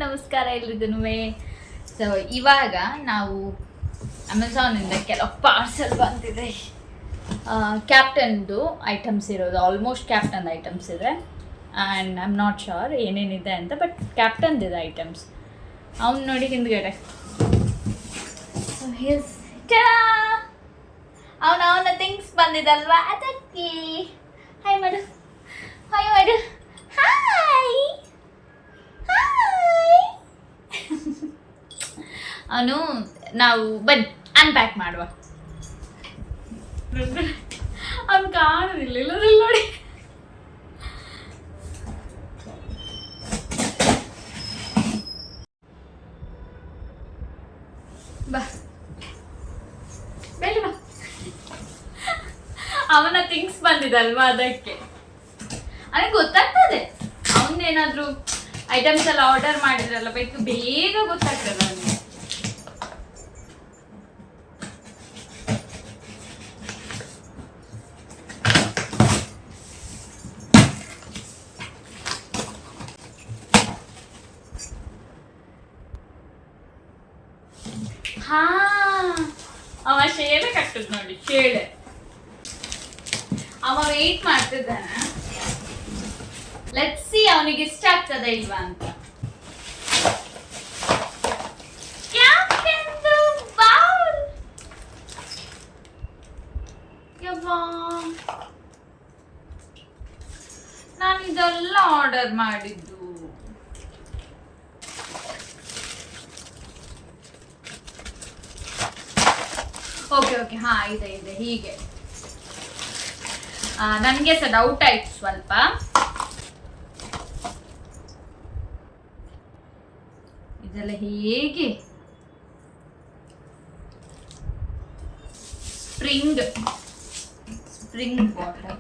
ನಮಸ್ಕಾರ ಎಲ್ರಿಗೂ. ಸೊ ಇವಾಗ ನಾವು ಅಮೆಝಾನಿಂದ ಕೆಲವು ಪಾರ್ಸಲ್ ಬಂದಿದೆ. ಕ್ಯಾಪ್ಟನ್ದು ಐಟಮ್ಸ್ ಇರೋದು, ಆಲ್ಮೋಸ್ಟ್ ಕ್ಯಾಪ್ಟನ್ ಐಟಮ್ಸ್ ಇದೆ. And I am not sure ಏನೇನಿದೆ ಅಂತ, ಬಟ್ ಕ್ಯಾಪ್ಟನ್ದಿದೆ ಐಟಮ್ಸ್. ಅವ್ನು ನೋಡಿ ಹಿಂದ್ಗಡೆ. ಸೊ ಹಿಸ್ ಅವನ ಥಿಂಗ್ಸ್ ಬಂದಿದಲ್ವಾ, ಅದಕ್ಕೆ ಹಾಯ್ ಮಾಡು, ಹಾಯ್ ಮಾಡು, ಹಾಯ್. ಅವನು ನಾವು ಬನ್ನಿ ಅನ್ಪ್ಯಾಕ್ ಮಾಡುವ. ಅವ್ನು ಕಾಣೋದಿಲ್ಲ ಇಲ್ಲದ್ರಲ್ಲಿ ನೋಡಿ. ಬಾ ಬೇಡ ಬಾ. ಅವನ ಥಿಂಗ್ಸ್ ಬಂದಿದಲ್ವಾ, ಅದಕ್ಕೆ ಅವನಿಗೆ ಗೊತ್ತಾಗ್ತದೆ. ಅವನೇನಾದ್ರೂ ಐಟಮ್ಸ್ ಎಲ್ಲ ಆರ್ಡರ್ ಮಾಡಿದ್ರಲ್ಲ, ಬೇಗ ಗೊತ್ತಾಗ್ತದೆ ಅವನಿಗೆ. ಹಾ, ಅವ ಶೇಳೆ ಕಟ್ಟದ್ ನೋಡಿ, ಶೇಳೆ. ಅವ ವೇಟ್ ಮಾಡ್ತಿದ್ದಾನ. ಲೆಟ್ಸ್ ಸಿ ಅವನಿಗೆ ಇಷ್ಟ ಆಗ್ತದ ಇಲ್ವಾ ಅಂತ. ನಾನು ಇದೆಲ್ಲ ಆರ್ಡರ್ ಮಾಡಿದ್ದು. ಓಕೆ ಓಕೆ, ಹಾ ಇದೆ ಇದೆ. ಹೀಗೆ ನನಗೆ ಸಹ ಡೌಟ್ ಆಯ್ತು ಸ್ವಲ್ಪ. ಇದೆಲ್ಲ ಹೇಗೆ ಸ್ಪ್ರಿಂಗ್ ಬಾಟಲ್.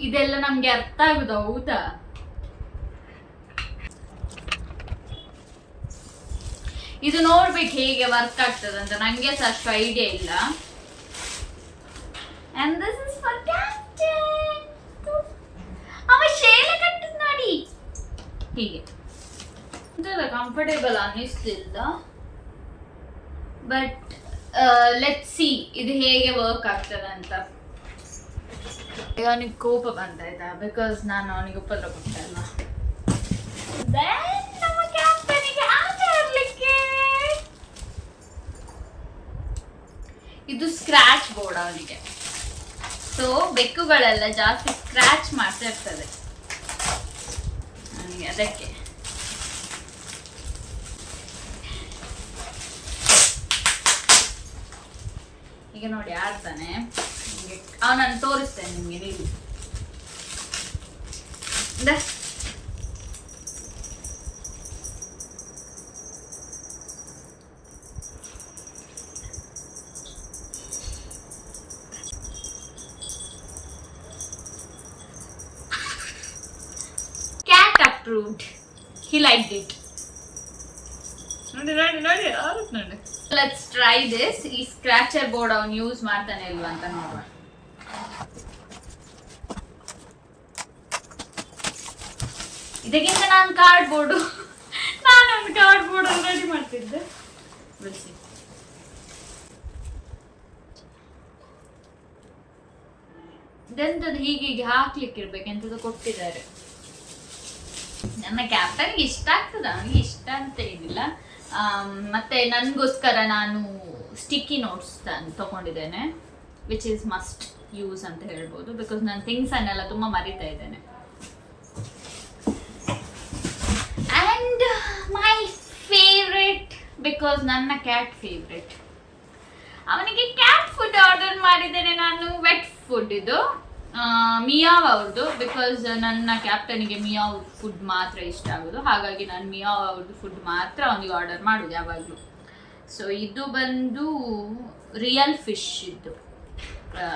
ಇದೆಲ್ಲ ನಮ್ಗೆ ಅರ್ಥ ಆಗುದು, ಹೌದಾ? ಇದು ನೋಡ್ಬೇಕು ಹೇಗೆ ವರ್ಕ್ ಆಗ್ತದೆ ಅಂತ. ನಂಗೆ ಸಹ ಅಷ್ಟು ಐಡಿಯಾ ಇಲ್ಲ. And this is for Captain. ಅವ ಶೇಲೆ ಕಟ್ಟದ್ ನೋಡಿ ಹೀಗೆ. ಇದೆಲ್ಲ ಕಂಫರ್ಟೇಬಲ್ ಅನ್ನಿಸ್ತಿಲ್ಲ, ಬಟ್ ಲೆಟ್ಸ್ ಸಿ ಇದು ಹೇಗೆ ವರ್ಕ್ ಆಗ್ತದೆ ಅಂತ. ಅವನಿಗೆ ಕೋಪ ಬಂದಾಯ್ತಾ, ಬಿಕಾಸ್ ನಾನು ಅವನಿಗೆ ಉಪದ್ರ ಕೊಟ್ಟೆ ಅಲ್ಲ. ನಮ್ಮ ಕ್ಯಾಪ್ಟನಿಗೆ ಆಟ ಆಡ್ಲಿಕ್ಕೆ ಇದು ಸ್ಕ್ರಾಚ್ ಬೋರ್ಡ್ ಅವನಿಗೆ. ಸೊ ಬೆಕ್ಕುಗಳೆಲ್ಲ ಜಾಸ್ತಿ ಸ್ಕ್ರಾಚ್ ಮಾಡ್ತಾ ಇರ್ತದೆ ಅವನಿಗೆ, ಅದಕ್ಕೆ. ಈಗ ನೋಡಿ ಆಡ್ತಾನೆ. ಅವನನ್ನು ತೋರಿಸ್ತೇನೆ ನಿಮ್ಗೆ, ನೀವು cat approved. He liked it. ನೋಡಿ ನೋಡಿ ನೋಡಿ ನೋಡಿ. Let's try this. ಈ ಸ್ಕ್ರಾಚರ್ ಬೋರ್ಡ್ ಅವನು ಯೂಸ್ ಮಾಡ್ತಾನೆ ಇಲ್ವಾ ಅಂತ ನೋಡುವ. ಇದಕ್ಕಿಂತ ನಾನು ಕಾರ್ಡ್ಬೋರ್ಡು ಒಂದು ಕಾರ್ಡ್ಬೋರ್ಡ್ ರೆಡಿ ಮಾಡ್ತಿದ್ದೆ. ಬಿಡಿಸಿ. ಇದೆಂತದ್ದು ಹೀಗೆ ಹಾಕ್ಲಿಕ್ಕೆ ಇರ್ಬೇಕು, ಎಂತದ್ದು ಕೊಟ್ಟಿದ್ದಾರೆ. ನನ್ನ ಕ್ಯಾಪ್ಟನ್ಗೆ ಇಷ್ಟ ಆಗ್ತದ, ಅವನಿಗೆ ಇಷ್ಟ ಅಂತ ಏನಿಲ್ಲ. ಮತ್ತೆ ನನಗೋಸ್ಕರ ನಾನು ಸ್ಟಿಕ್ಕಿ ನೋಟ್ಸ್ ತಗೊಂಡಿದ್ದೇನೆ, ವಿಚ್ ಈಸ್ ಮಸ್ಟ್ ಯೂಸ್ ಅಂತ ಹೇಳ್ಬೋದು. ಬಿಕಾಸ್ ನಾನು ಥಿಂಗ್ಸ್ ಅನ್ನೆಲ್ಲ ತುಂಬ ಮರಿತಾ ಇದ್ದೇನೆ. ಆ್ಯಂಡ್ ಮೈ ಫೇವ್ರೆಟ್, ಬಿಕಾಸ್ ನನ್ನ ಕ್ಯಾಟ್ ಫೇವ್ರೆಟ್. ಅವನಿಗೆ ಕ್ಯಾಟ್ ಫುಡ್ ಆರ್ಡರ್ ಮಾಡಿದ್ದೇನೆ ನಾನು, ವೆಟ್ ಫುಡ್. ಇದು ಮಿಯಾವ್ ಅವ್ರದ್ದು, ಬಿಕಾಸ್ ನನ್ನ ಕ್ಯಾಪ್ಟನಿಗೆ ಮಿಯಾವ್ ಫುಡ್ ಮಾತ್ರ ಇಷ್ಟ ಆಗೋದು. ಹಾಗಾಗಿ ನಾನು ಮಿಯಾವ್ ಅವ್ರದ್ದು ಫುಡ್ ಮಾತ್ರ ಅವನಿಗೆ ಆರ್ಡರ್ ಮಾಡೋದು ಯಾವಾಗಲೂ. ಸೊ ಇದು ಬಂದು ರಿಯಲ್ ಫಿಶ್. ಇದು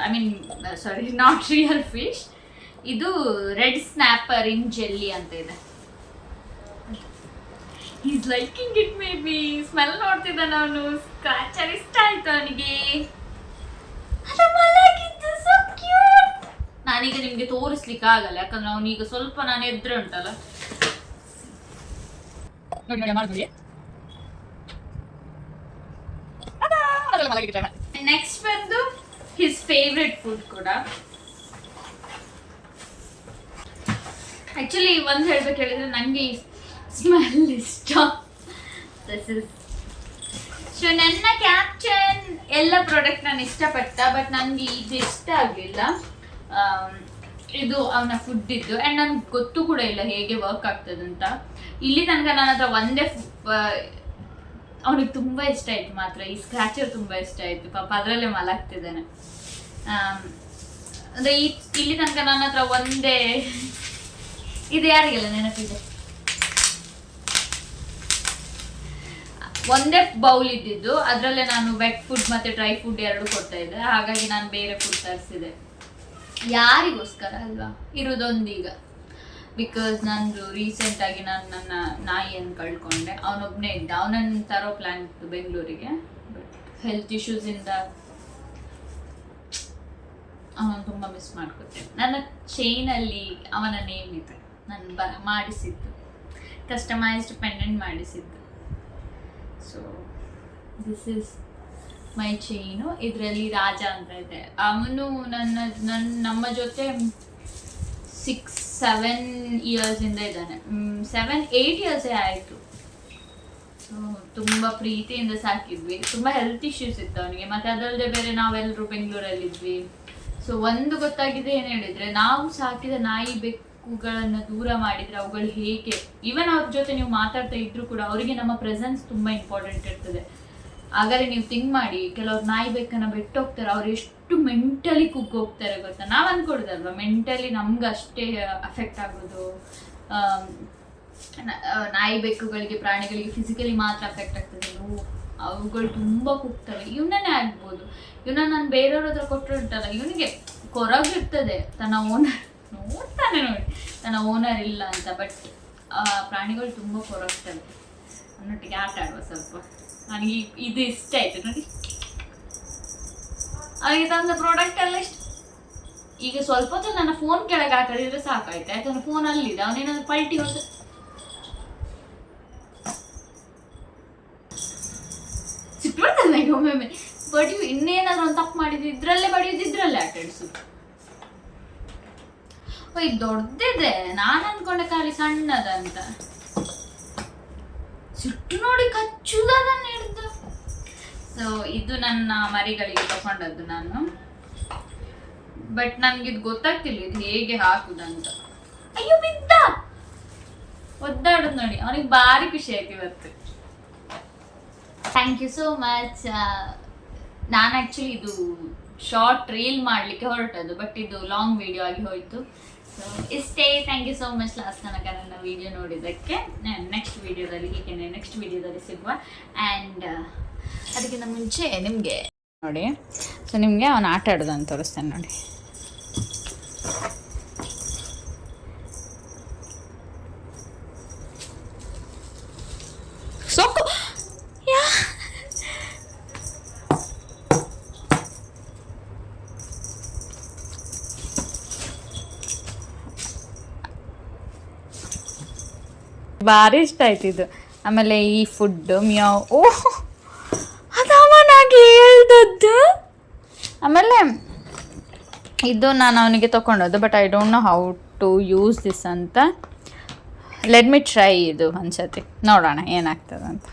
I mean sorry, not real fish. ಇದು ರೆಡ್ ಸ್ನ್ಯಾಪರ್ ಇನ್ ಜೆಲ್ಲಿ ಅಂತ ಇದೆ. He's liking it maybe. Smell ನೋಡ್ತಿದ್ದಾನೆ ಅವನು. ಸ್ಕ್ರಾಚರ್ ಇಷ್ಟ ಆಯ್ತು ತೋರಿಸ್ಲಿಕ್ಕೆ ಆಗಲ್ಲ, ಯಾಕಂದ್ರೆ ಅವನೀಗ ಸ್ವಲ್ಪ ನಾನು ಎದ್ರೆ ಉಂಟಲ್ಲ. ನೆಕ್ಸ್ಟ್ ಬಂದು ಹಿಸ್ ಫೇವ್ರೆಟ್ ಫುಡ್ ಕೂಡ. ಆಕ್ಚುಲಿ ಒಂದು ಹೇಳ್ಬೇಕು ಹೇಳಿದ್ರೆ ನಂಗೆ ಸ್ಮೆಲ್ ಇಷ್ಟ. ಸೊ ನನ್ನ ಕ್ಯಾಪ್ಚನ್ ಎಲ್ಲ ಪ್ರಾಡಕ್ಟ್ ನಾನು ಇಷ್ಟಪಟ್ಟ, ಬಟ್ ನನಗೆ ಇದು ಇಷ್ಟ ಆಗಲಿಲ್ಲ. ಇದು ಅವನ ಫುಡ್ ಇದ್ದು ಆ್ಯಂಡ್ ನನಗೆ ಗೊತ್ತು ಕೂಡ ಇಲ್ಲ ಹೇಗೆ ವರ್ಕ್ ಆಗ್ತದಂತ. ಇಲ್ಲಿ ತನಕ ನನ್ನ ಹತ್ರ ಒಂದೇ ಅವನಿಗೆ ತುಂಬ ಇಷ್ಟ ಆಯಿತು ಮಾತ್ರ, ಈ ಸ್ಕ್ರ್ಯಾಚರ್ ತುಂಬ ಇಷ್ಟ ಆಯಿತು. ಪಾಪ ಅದರಲ್ಲೇ ಮಲಗ್ತಿದ್ದಾನೆ. ಅಂದರೆ ಇಲ್ಲಿ ತನಕ ನನ್ನ ಹತ್ರ ಒಂದೇ ಇದು, ಯಾರಿಗೆಲ್ಲ ನೆನಪಿದೆ, ಒಂದೇ ಬೌಲ್ ಇದ್ದಿದ್ದು, ಅದರಲ್ಲೇ ನಾನು ವೆಟ್ ಫುಡ್ ಮತ್ತು ಡ್ರೈ ಫುಡ್ ಎರಡು ಕೊಡ್ತಾ ಇದ್ದೆ. ಹಾಗಾಗಿ ನಾನು ಬೇರೆ ಫುಡ್ ತರಿಸಿದೆ. ಯಾರಿಗೋಸ್ಕರ ಅಲ್ವಾ ಇರೋದೊಂದೀಗ. ಬಿಕಾಸ್ ನಂದು ರೀಸೆಂಟಾಗಿ ನಾನು ನನ್ನ ನಾಯಿಯನ್ನು ಕಳ್ಕೊಂಡೆ. ಅವನೊಬ್ಬನೇ ಇದ್ದ. ಅವನನ್ನು ತರೋ ಪ್ಲ್ಯಾನ್ ಇತ್ತು ಬೆಂಗಳೂರಿಗೆ, ಬಟ್ ಹೆಲ್ತ್ ಇಶ್ಯೂಸಿಂದ ಅವನು ತುಂಬ ಮಿಸ್ ಮಾಡ್ಕೊತೇನೆ. ನನ್ನ ಚೈನಲ್ಲಿ ಅವನ ನೇಮ್ ಇದೆ, ನಾನು ಮಾಡಿಸಿದ್ದು, ಕಸ್ಟಮೈಸ್ಡ್ ಪೆಂಡೆಂಟ್ ಮಾಡಿಸಿದ್ದು. So this is my chain. ಇದರಲ್ಲಿ ರಾಜ ಅಂತ ಇದೆ. ಅವನು ನಮ್ಮ ಜೊತೆ 6-7 ಇಯರ್ಸಿಂದ ಇದ್ದಾನೆ. 7-8 ಇಯರ್ಸೇ ಆಯಿತು. ಸೊ ತುಂಬ ಪ್ರೀತಿಯಿಂದ ಸಾಕಿದ್ವಿ. ತುಂಬ ಹೆಲ್ತ್ ಇಶ್ಯೂಸ್ ಇತ್ತು ಅವನಿಗೆ. ಮತ್ತು ಅದಲ್ಲದೆ ಬೇರೆ ನಾವೆಲ್ಲರೂ ಬೆಂಗಳೂರಲ್ಲಿದ್ವಿ. ಸೊ ಒಂದು ಗೊತ್ತಾಗಿದೆ ಏನು ಹೇಳಿದರೆ, ನಾವು ಸಾಕಿದ ನಾಯಿ ಬೆಕ್ಕುಗಳನ್ನು ದೂರ ಮಾಡಿದರೆ ಅವುಗಳು ಹೇಗೆ, ಈವನ್ ಅವ್ರ ಜೊತೆ ನೀವು ಮಾತಾಡ್ತಾ ಇದ್ರೂ ಕೂಡ ಅವರಿಗೆ ನಮ್ಮ ಪ್ರೆಸೆನ್ಸ್ ತುಂಬ ಇಂಪಾರ್ಟೆಂಟ್ ಇರ್ತದೆ. ಹಾಗಾದ್ರೆ ನೀವು ಥಿಂಕ್ ಮಾಡಿ, ಕೆಲವ್ರು ನಾಯಿ ಬೆಕ್ಕನ್ನು ಬಿಟ್ಟೋಗ್ತಾರೆ, ಅವ್ರು ಎಷ್ಟು ಮೆಂಟಲಿ ಕುಗ್ಗೋಗ್ತಾರೆ ಗೊತ್ತಾ. ನಾವು ಅಂದ್ಕೊಡೋದಲ್ವ ಮೆಂಟಲಿ ನಮ್ಗೆ ಅಷ್ಟೇ ಅಫೆಕ್ಟ್ ಆಗೋದು. ನಾಯಿ ಬೆಕ್ಕುಗಳಿಗೆ, ಪ್ರಾಣಿಗಳಿಗೆ ಫಿಸಿಕಲಿ ಮಾತ್ರ ಅಫೆಕ್ಟ್ ಆಗ್ತದೆ. ಅವುಗಳು ತುಂಬ ಕುಗ್ತವೆ. ಇವನೇ ಆಗ್ಬೋದು. ಇವನ್ನ ನಾನು ಬೇರೆಯವ್ರ ಹತ್ರ ಕೊಟ್ಟರೆ ಉಂಟಲ್ಲ, ಇವನಿಗೆ ಕೊರಗಿರ್ತದೆ ತನ್ನ ಓನರ್ ನೋಡ್ತಾನೆ ನೋಡಿ, ತನ್ನ ಓನರ್ ಇಲ್ಲ ಅಂತ. ಬಟ್ ಪ್ರಾಣಿಗಳು ತುಂಬ ಕೊರಗ್ತವೆ. ನನ್ನೊಟ್ಟಿಗೆ ಆಟ ಆಡುವ ಸ್ವಲ್ಪ. ನನಗೆ ಇದು ಇಷ್ಟ ಆಯ್ತು ನೋಡಿ. ಅವನಿಗೆ ತಂದ ಪ್ರಾಡಕ್ಟ್ ಎಲ್ಲ ಇಷ್ಟ. ಈಗ ಸ್ವಲ್ಪ ಹೊತ್ತು ನನ್ನ ಫೋನ್ ಕೆಳಗೆ ಹಾಕಿದ್ರೆ ಸಾಕಾಯ್ತು. ಯಾಕಂದ್ರೆ ಫೋನ್ ಅಲ್ಲಿದೆ. ಅವನೇನಾದ್ರು ಪಲ್ಟಿ ಹೊಸ ಸಿಟ್ಬಿಡ್ತದೆ ನನಗೆ ಒಮ್ಮೊಮ್ಮೆ. ಬಡಿಯು ಇನ್ನೇನಾದ್ರು ಒಂದು ತಪ್ಪು ಮಾಡಿದ್ದು ಇದ್ರಲ್ಲೇ ಬಡಿಯೋದು, ಇದ್ರಲ್ಲೇ ಆಟ ಆಡಿಸೋದು. ಇದು ದೊಡ್ಡದಿದೆ. ನಾನು ಅನ್ಕೊಂಡೆ ಖಾಲಿ ಸಣ್ಣದಂತ. ಸಿಟ್ಟು ನೋಡಿ ಕಚ್ಚುದನ್ನ ಹಿಡ್ದು. ಸೊ ಇದು ನನ್ನ ಮರಿಗಳಿಗೆ ತಗೊಂಡದ್ದು ನಾನು. ಬಟ್ ನನಗಿದು ಗೊತ್ತಾಗ್ತಿಲ್ಲ ಇದು ಹೇಗೆ ಹಾಕುದಂತ. ಅಯ್ಯೋ ಬಿದ್ದ, ಒದ್ದಾಡುದು ನೋಡಿ. ಅವನಿಗೆ ಭಾರಿ ಖುಷಿ ಆಯ್ತು ಇವತ್ತು. Thank you so much. ನಾನು ಆ್ಯಕ್ಚುಲಿ ಇದು ಶಾರ್ಟ್ ರೀಲ್ ಮಾಡಲಿಕ್ಕೆ ಹೊರಟದ್ದು, ಬಟ್ ಇದು ಲಾಂಗ್ ವಿಡಿಯೋ ಆಗಿ ಹೋಯಿತು. ಸೊ ಇಷ್ಟೇ. Thank you so much last ತನಕ ನನ್ನ ವಿಡಿಯೋ ನೋಡಿದ್ದಕ್ಕೆ. ನೆಕ್ಸ್ಟ್ ವಿಡಿಯೋದಲ್ಲಿ ಸಿಗುವ. ಆ್ಯಂಡ್ ಅದಕ್ಕಿಂತ ಮುಂಚೆ ನಿಮಗೆ ನೋಡಿ, ಸೊ ನಿಮಗೆ ಅವನು ಆಟ ಆಡೋದನ್ನು ತೋರಿಸ್ತೇನೆ ನೋಡಿ. ಸೊಕ್ಕು ಭಾರಿ ಇಷ್ಟ ಆಯ್ತು ಇದು. ಆಮೇಲೆ ಈ ಫುಡ್ ಮ್ಯಾವ್, ಓಹ್ ಅದು ಅವನಾಗಿ ಹೇಳ್ದದ್ದು. ಆಮೇಲೆ ಇದು ನಾನು ಅವನಿಗೆ ತೊಗೊಂಡದ್ದು, but I don't know how to use this ಅಂತ. ಲೆಟ್ ಮಿ ಟ್ರೈ ಇದು ಒಂದ್ಸತಿ, ನೋಡೋಣ ಏನಾಗ್ತದೆ ಅಂತ.